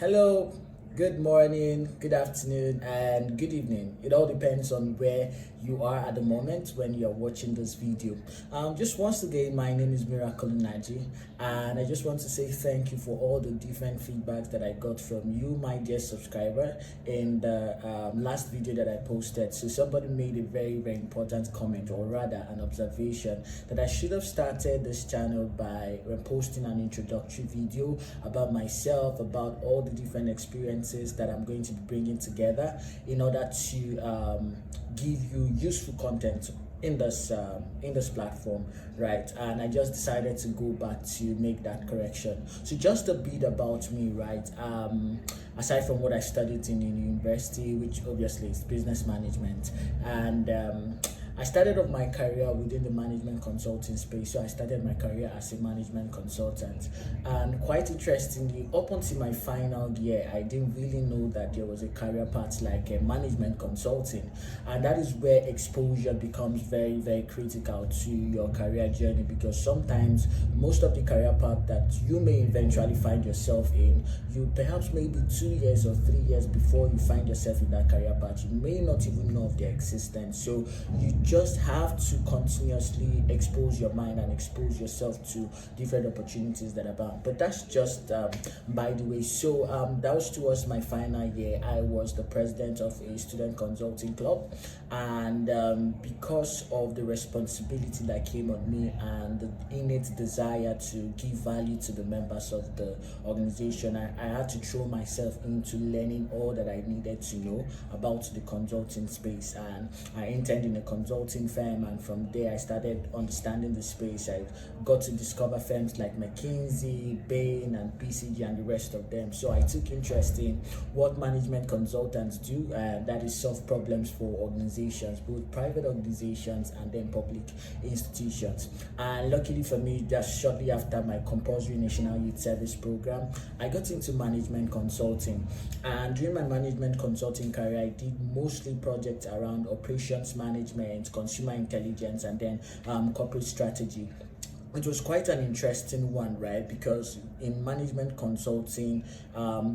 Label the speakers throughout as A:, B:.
A: Hello, good morning, good afternoon, and good evening. It all depends on where you are at the moment when you're watching this video. Just once again, my name is Miracle Naji, and I just want to say thank you for all the different feedbacks that I got from you, my dear subscriber, in the last video that I posted. So, somebody made a very important comment, or rather, an observation that I should have started this channel by posting an introductory video about myself, about all the different experiences that I'm going to be bringing together in order to give you useful content in this platform, right? And I just decided to go back to make that correction. So just a bit about me, right? Aside from what I studied in university, which obviously is business management, and I started off my career within the management consulting space. So I started my career as a management consultant, and quite interestingly, up until my final year, I didn't really know that there was a career path like a management consulting, and that is where exposure becomes very critical to your career journey, because sometimes most of the career path that you may eventually find yourself in, you perhaps maybe 2 years or 3 years before you find yourself in that career path, you may not even know of their existence. So you just have to continuously expose your mind and expose yourself to different opportunities that are abound. But that's just by the way. So that was towards my final year. I was the president of a student consulting club, and because of the responsibility that came on me and the innate desire to give value to the members of the organization, I had to throw myself into learning all that I needed to know about the consulting space. And I interned in a consulting firm, and from there I started understanding the space. I got to discover firms like McKinsey, Bain, and BCG, and the rest of them. So I took interest in what management consultants do, that is solve problems for organizations, both private organizations and then public institutions. And luckily for me, just shortly after my compulsory national youth service program, I got into management consulting. And during my management consulting career, I did mostly projects around operations management, consumer intelligence, and then corporate strategy. It was quite an interesting one, right? Because in management consulting,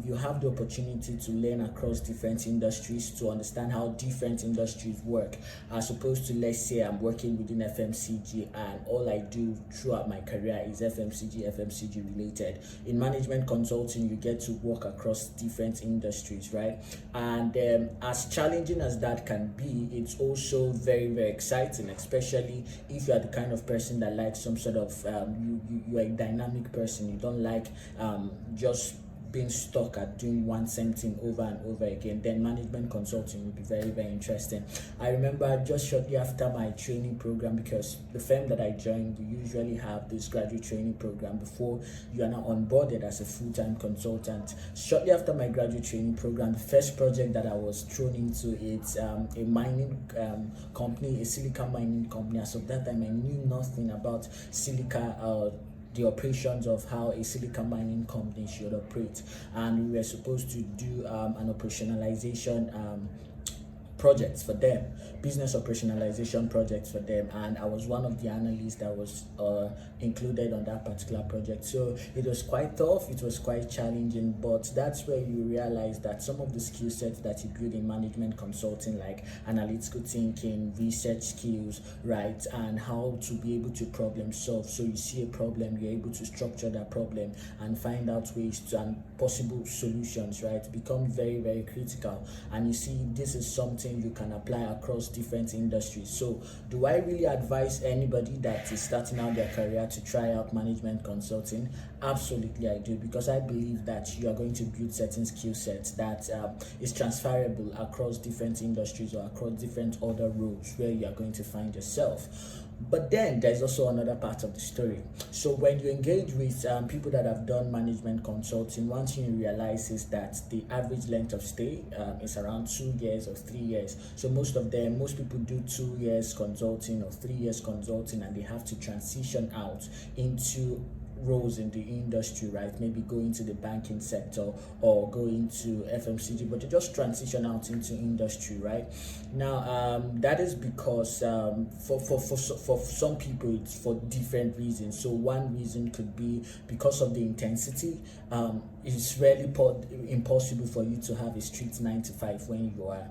A: you have the opportunity to learn across different industries, to understand how different industries work, as opposed to, let's say, I'm working within FMCG and all I do throughout my career is FMCG related. In management consulting, you get to work across different industries, right? And as challenging as that can be, it's also very exciting, especially if you are the kind of person that likes some sort of you're a dynamic person. You don't like just being stuck at doing one same thing over and over again. Then management consulting will be very interesting. I remember just shortly after my training program, because the firm that I joined, we usually have this graduate training program before you are now onboarded as a full-time consultant. Shortly after my graduate training program, the first project that I was thrown into, it's a mining company, a silica mining company. As of that time, I knew nothing about silica, the operations of how a silica mining company should operate, and we were supposed to do an operationalization projects for them, business operationalization projects for them, and I was one of the analysts that was included on that particular project. So it was quite tough, it was quite challenging, but that's where you realize that some of the skill sets that you build in management consulting, like analytical thinking, research skills, right, and how to be able to problem solve. So you see a problem, you're able to structure that problem and find out ways to and possible solutions, right, become very critical. And you see, this is something you can apply across different industries. So do I really advise anybody that is starting out their career to try out management consulting? Absolutely I do, because I believe that you are going to build certain skill sets that is transferable across different industries or across different other roles where you are going to find yourself. But then there's also another part of the story. So when you engage with people that have done management consulting, one thing you realize is that the average length of stay is around 2 years or 3 years. So most people do 2 years consulting or 3 years consulting, and they have to transition out into roles in the industry, right? Maybe going to the banking sector or going to FMCG, but they just transition out into industry, right? Now, that is because for some people it's for different reasons. So one reason could be because of the intensity. It's really impossible for you to have a strict 9 to 5 when you are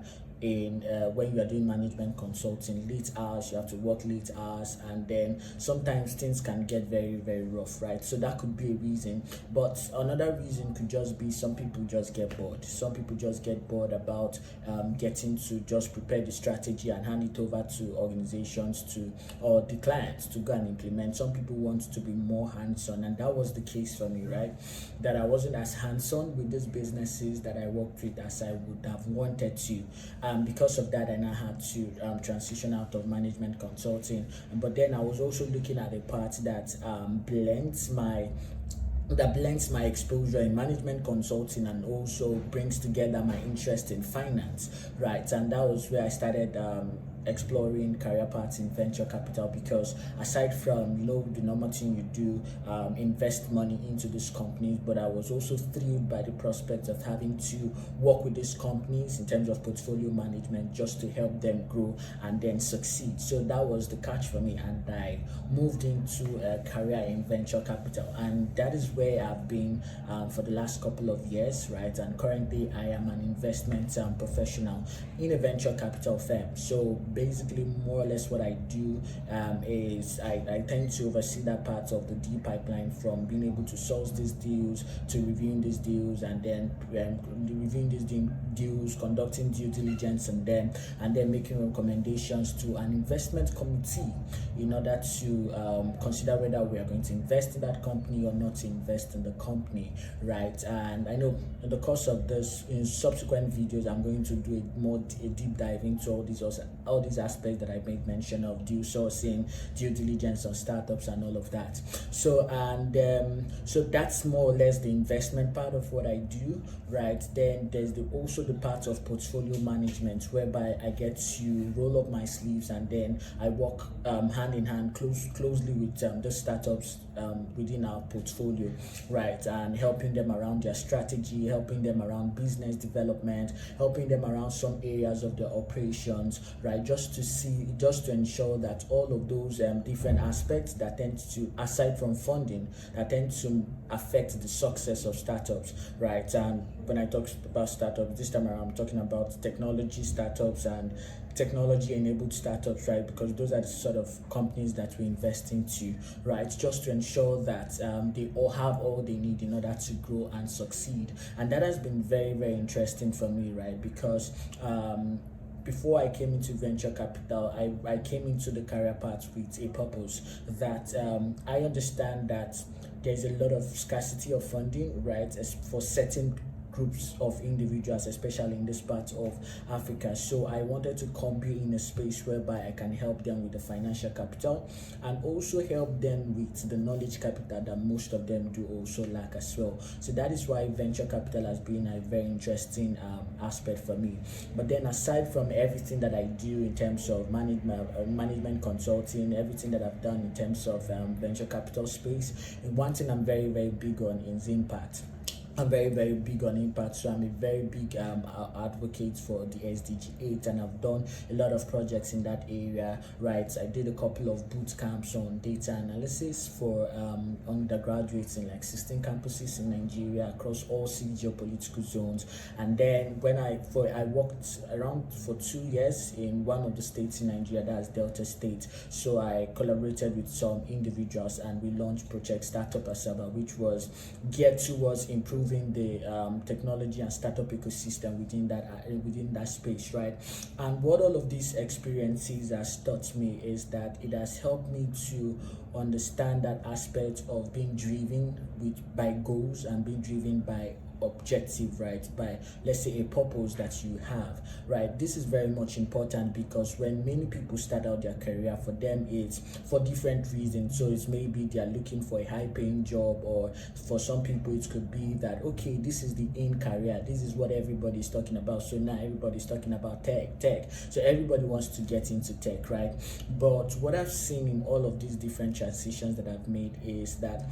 A: doing management consulting. Late hours, you have to work late hours, and then sometimes things can get very, very rough, right? So that could be a reason. But another reason could just be some people just get bored. Some people just get bored about getting to just prepare the strategy and hand it over to organizations or the clients to go and implement. Some people want to be more hands-on, and that was the case for me, right? That I wasn't as hands-on with these businesses that I worked with as I would have wanted to. Because of that, I now had to transition out of management consulting. But then I was also looking at a part that blends my exposure in management consulting and also brings together my interest in finance, right? And that was where I started exploring career paths in venture capital, because aside from the normal thing you do, invest money into these companies, but I was also thrilled by the prospect of having to work with these companies in terms of portfolio management just to help them grow and then succeed. So that was the catch for me, and I moved into a career in venture capital, and that is where I've been for the last couple of years, right? And currently I am an investment professional in a venture capital firm. So basically, more or less what I do is I tend to oversee that part of the deal pipeline, from being able to source these deals to reviewing these deals, and then reviewing these deals, conducting due diligence, and then making recommendations to an investment committee in order to consider whether we are going to invest in that company or not to invest in the company, right? And I know in the course of this, in subsequent videos, I'm going to do a deep dive into all these aspects that I made mention of: deal sourcing, due diligence on startups, and all of that. So that's more or less the investment part of what I do, right? Then there's also the part of portfolio management, whereby I get to roll up my sleeves and then I work hand in hand closely with the startups within our portfolio, right? And helping them around their strategy, helping them around business development, helping them around some areas of their operations, right? Just to ensure that all of those different aspects that tend to, aside from funding, that tend to affect the success of startups, right? And when I talk about startups this time around, I'm talking about technology startups and technology-enabled startups, right? Because those are the sort of companies that we invest into, right? Just to ensure that they all have all they need in order to grow and succeed. And that has been very, very interesting for me, right? Because before I came into venture capital, I came into the career path with a purpose that I understand that there's a lot of scarcity of funding, right, as for certain groups of individuals, especially in this part of Africa. So I wanted to come be in a space whereby I can help them with the financial capital and also help them with the knowledge capital that most of them do also lack as well. So that is why venture capital has been a very interesting aspect for me. But then aside from everything that I do in terms of management consulting, everything that I've done in terms of venture capital space, one thing I'm very, very big on is impact. I'm very, very big on impact, so I'm a very big advocate for the SDG 8, and I've done a lot of projects in that area, right? I did a couple of boot camps on data analysis for undergraduates in like 16 campuses in Nigeria across all 6 geopolitical zones. And then when I worked around for 2 years in one of the states in Nigeria, that's Delta State. So I collaborated with some individuals and we launched Project Startup Asaba, which was geared towards improving the technology and startup ecosystem within that space, right? And what all of these experiences has taught me is that it has helped me to understand that aspect of being driven by goals and being driven by objective, right? By, let's say, a purpose that you have, right? This is very much important because when many people start out their career, for them it's for different reasons. So it's maybe they are looking for a high-paying job, or for some people it could be that, okay, this is the in career, this is what everybody's talking about, so now everybody's talking about tech, so everybody wants to get into tech, right? But what I've seen in all of these different transitions that I've made is that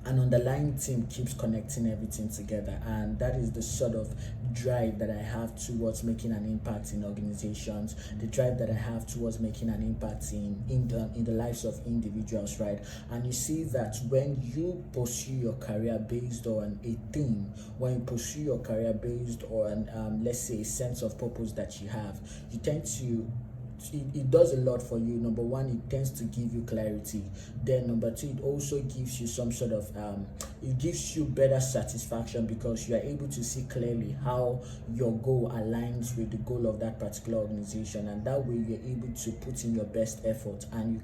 A: an underlying team keeps connecting everything together, and that is the sort of drive that I have towards making an impact in organizations, the drive that I have towards making an impact in the lives of individuals, right? And you see that when you pursue your career based on a theme, when you pursue your career based on let's say a sense of purpose that you have, you tend to it does a lot for you. Number one, it tends to give you clarity. Then number two, it also gives you some sort of it gives you better satisfaction, because you are able to see clearly how your goal aligns with the goal of that particular organization, and that way you're able to put in your best effort, and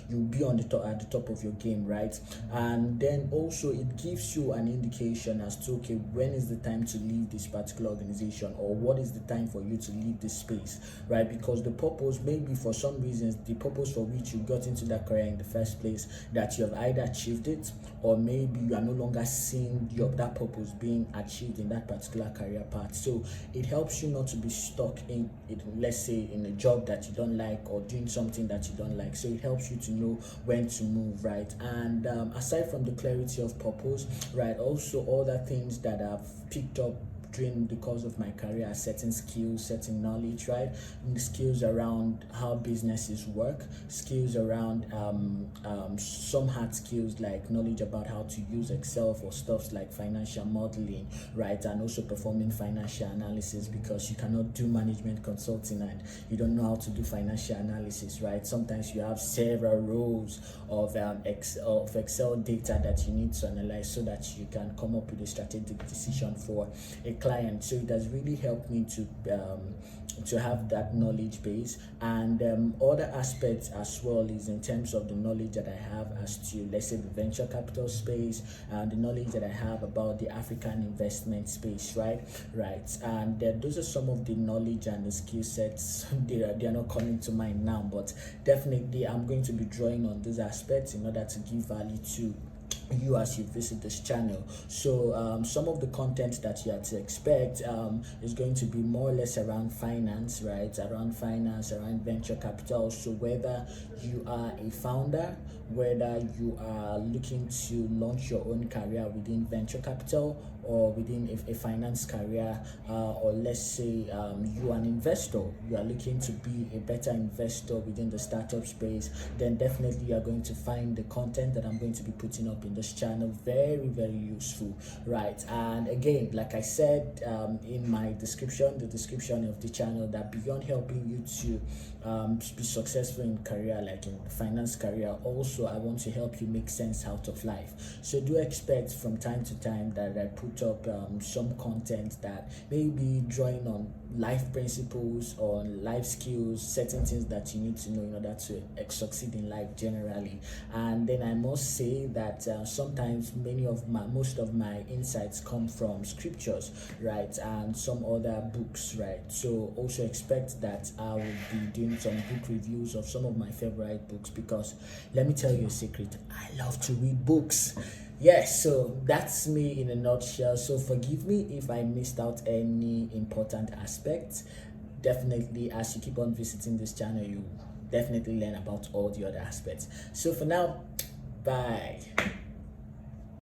A: you'll be on the top at the top of your game, right? And then also it gives you an indication as to, okay, when is the time to leave this particular organization, or what is the time for you to leave this space, right? Because the purpose, maybe for some reasons, the purpose for which you got into that career in the first place, that you have either achieved it, or maybe you are no longer seeing that purpose being achieved in that particular career path. So it helps you not to be stuck in it, let's say in a job that you don't like, or doing something that you don't like. So it helps you to know when to move, right? And aside from the clarity of purpose, right, also other things that I've picked up during the course of my career, certain skills, certain knowledge, right? And skills around how businesses work, skills around some hard skills like knowledge about how to use Excel for stuff like financial modeling, right? And also performing financial analysis, because you cannot do management consulting and you don't know how to do financial analysis, right? Sometimes you have several rows of Excel data that you need to analyze so that you can come up with a strategic decision for a client. So it has really helped me to have that knowledge base. And other aspects as well is in terms of the knowledge that I have as to, let's say, the venture capital space, and the knowledge that I have about the African investment space, right? And those are some of the knowledge and the skill sets. They are not coming to mind now, but definitely I'm going to be drawing on these aspects in order to give value to you as you visit this channel. So some of the content that you have to expect is going to be more or less around finance, right? Around venture capital. So whether you are a founder, whether you are looking to launch your own career within venture capital, or within a finance career, or let's say you are an investor, you are looking to be a better investor within the startup space, then definitely you are going to find the content that I'm going to be putting up in this channel very, very useful, right? And again, like I said in my description, the description of the channel, that beyond helping you to be successful in career, like in finance career, also I want to help you make sense out of life. So do expect from time to time that I put up some content that may be drawing on life principles, on life skills, certain things that you need to know in order to succeed in life generally. And then I must say that sometimes most of my insights come from scriptures, right, and some other books, right? So also expect that I will be doing some book reviews of some of my favorite books, because let me tell you a secret, I love to read books. Yes, so that's me in a nutshell. So forgive me if I missed out any important aspects. Definitely, as you keep on visiting this channel, you definitely learn about all the other aspects. So for now, bye.